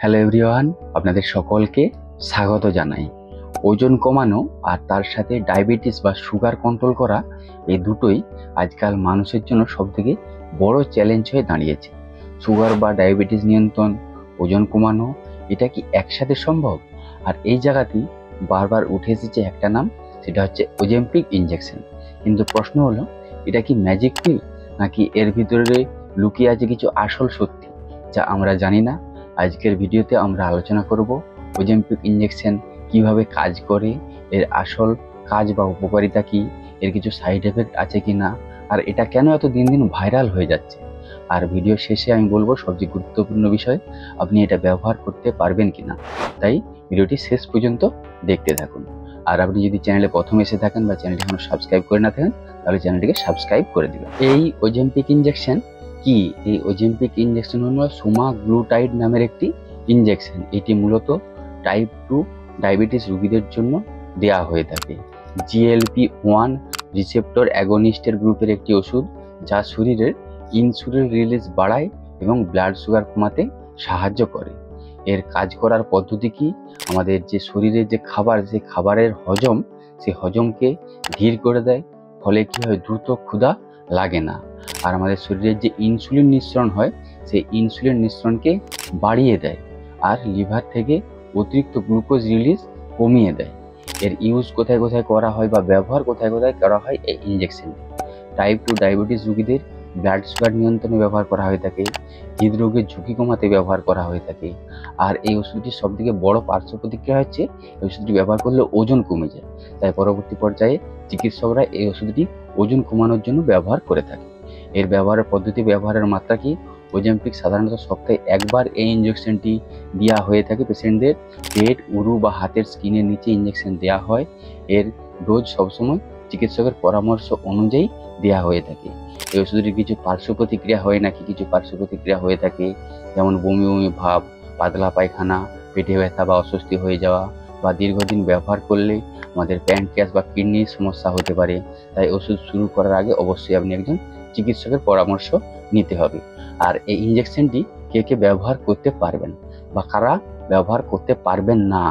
Hello everyone, আপনাদের সকলকে স্বাগত জানাই। ওজন কমানো আর তার সাথে ডায়াবেটিস বা সুগার কন্ট্রোল করা, এই দুটোই আজকাল মানুষের জন্য সবথেকে বড় চ্যালেঞ্জ হয়ে দাঁড়িয়েছে। সুগার বা ডায়াবেটিস নিয়ন্ত্রণ, ওজন কমানো, এটা কি একসাথে সম্ভব? আর এই জায়গাতেই বারবার উঠে এসেছে একটা নাম, সেটা হচ্ছে ওজেমপিক ইনজেকশন। কিন্তু প্রশ্ন হলো, এটা কি ম্যাজিক পিল, নাকি এর ভিতরে লুকিয়ে আছে কিছু আসল সত্যি যা আমরা জানি না? আজকের ভিডিওতে আমরা আলোচনা করব ওজেমপিক ইনজেকশন কিভাবে কাজ করে, এর আসল কাজ বা উপকারিতা কি, এর কিছু সাইড এফেক্ট আছে কি না, আর এটা কেন এত দিন দিন ভাইরাল হয়ে যাচ্ছে। আর ভিডিও শেষে আমি বলবো সবচেয়ে গুরুত্বপূর্ণ বিষয়, আপনি এটা ব্যবহার করতে পারবেন কিনা। তাই ভিডিওটি শেষ পর্যন্ত দেখতে থাকুন। আর আপনি যদি চ্যানেলে প্রথম এসে থাকেন বা চ্যানেলটি এখনো সাবস্ক্রাইব করে না থাকেন, তাহলে চ্যানেলটিকে সাবস্ক্রাইব করে দিবেন। এই ওজেমপিক ইনজেকশন কি? এই ওজেমপিক ইনজেকশন হলো সুমাগ্লুটাইড নামের একটি ইনজেকশন। এটি মূলত টাইপ 2 ডায়াবেটিস রোগীদের জন্য দেয়া হয়ে থাকে। GLP-1 রিসেপ্টর অ্যাগনিস্টের গ্রুপের একটি ওষুধ, যা শরীরের ইনসুলিন রিলিজ বাড়ায় এবং ব্লাড সুগার কমাতে সাহায্য করে। এর কাজ করার পদ্ধতি কি? আমাদের যে শরীরের যে খাবার, সেই খাবারের হজম, সেই হজমকে ধীর করে দেয়। ফলে কি হয়, দ্রুত ক্ষুধা লাগে না। আর আমাদের শরীরের যে ইনসুলিন নিঃসরণ হয়, সেই ইনসুলিন নিঃসরণকে বাড়িয়ে দেয়। আর লিভার থেকে অতিরিক্ত গ্লুকোজ রিলিজ কমিয়ে দেয়। এর ইউজ কোথায় কোথায় করা হয় বা ব্যবহার কোথায় কোথায় করা হয় এই ইনজেকশনটি? টাইপ 2 ডায়াবেটিস রোগীদের ব্লাড সুগার নিয়ন্ত্রণে ব্যবহার করা হয়ে থাকে, হৃদরোগের ঝুঁকি কমাতে ব্যবহার করা হয়ে থাকে। আর এই ওষুধটির সবথেকে বড় পার্শ্ব প্রতিক্রিয়া হচ্ছে, এই ওষুধটি ব্যবহার করলে ওজন কমে যায়। তাই পরবর্তী পর্যায়ে চিকিৎসকরা এই ওষুধটি ওজন কমানোর জন্য ব্যবহার করে থাকে। এর ব্যবহারের পদ্ধতি, ব্যবহারের মাত্রা কি? ওজেমপিক সাধারণত সপ্তাহে একবার এই ইনজেকশনটি দেওয়া হয়ে থাকে পেশেন্টদের। পেট, উরু বা হাতের স্কিনের নিচে ইনজেকশন দেওয়া হয়। এর ডোজ সবসময় চিকিৎসকের পরামর্শ অনুযায়ী দেওয়া হয়ে থাকে। এই ওষুধটির কিছু পার্শ্ব প্রতিক্রিয়া হয় নাকি কিছু পার্শ্ব প্রতিক্রিয়া হয়ে থাকে, যেমন বমি বমি ভাব, পাতলা পায়খানা, পেটে ব্যথা বা অস্বস্তি হয়ে যাওয়া, বা দীর্ঘদিন ব্যবহার করলে আমাদের প্যানক্রিয়াস বা কিডনির সমস্যা হতে পারে। তাই ওষুধ শুরু করার আগে অবশ্যই আপনি একজন চিকিৎসকের পরামর্শ নিতে হবে। আর এই ইনজেকশনটি কে কে ব্যবহার করতে পারবেন বা কারা ব্যবহার করতে পারবেন না?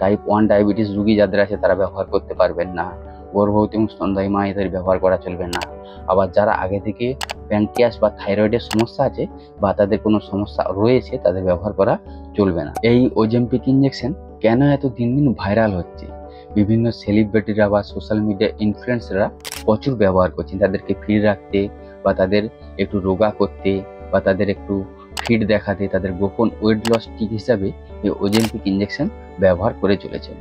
টাইপ 1 ডায়াবেটিস রোগী যাদের আছে তারা ব্যবহার করতে পারবেন না। গর্ভবতী এবং স্তন্যদায়ী মা, এদের ব্যবহার করা চলবে না। আবার যারা আগে থেকে প্যানক্রিয়াস বা থাইরয়েডের সমস্যা আছে বা তাদের কোনো সমস্যা রয়েছে, তাদের ব্যবহার করা চলবে না। এই ওজেমপিক ইনজেকশন কেন এত দিন দিন ভাইরাল হচ্ছে? বিভিন্ন সেলিব্রিটিরা বা সোশ্যাল মিডিয়া ইনফ্লুয়েন্সাররা প্রচুর ব্যবহার করছেন তাদেরকে ফিট রাখতে, বা তাদের একটু রোগা করতে, বা তাদের একটু ফিট দেখাতে, তাদের গোপন ওয়েট লস টিপ হিসাবে এই ওজেমপিক ইনজেকশন ব্যবহার করে চলেছেন।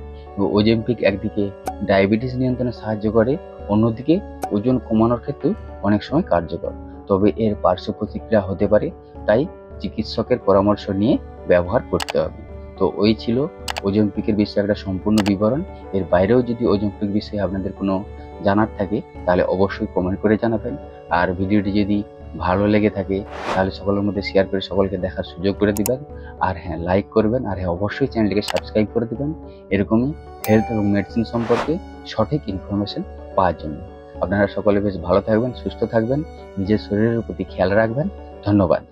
ওজেমপিক একদিকে ডায়াবেটিস নিয়ন্ত্রণে সাহায্য করে, অন্যদিকে ওজন কমানোর ক্ষেত্রেও অনেক সময় কার্যকর। তবে এর পার্শ্ব প্রতিক্রিয়া হতে পারে, তাই চিকিৎসকের পরামর্শ নিয়ে ব্যবহার করতে হবে। তো ওই ছিল ওজেমপিকের বিষয়ে একটা সম্পূর্ণ বিবরণ। এর বাইরেও যদি ওজেমপিক বিষয়ে আপনাদের কোনো জানার থাকে, তাহলে অবশ্যই কমেন্ট করে জানাবেন। আর ভিডিওটি যদি ভালো লেগে থাকে, তাহলে সকলের মধ্যে শেয়ার করে সকলকে দেখার সুযোগ করে দিবেন। আর হ্যাঁ, লাইক করবেন। আর হ্যাঁ, অবশ্যই চ্যানেলটিকে সাবস্ক্রাইব করে দিবেন, এরকমই হেলথ এবং মেডিসিন সম্পর্কে সঠিক ইনফরমেশন পাওয়ার জন্য। আপনারা সকলে বেশ ভালো থাকবেন, সুস্থ থাকবেন, নিজের শরীরের প্রতি খেয়াল রাখবেন। ধন্যবাদ।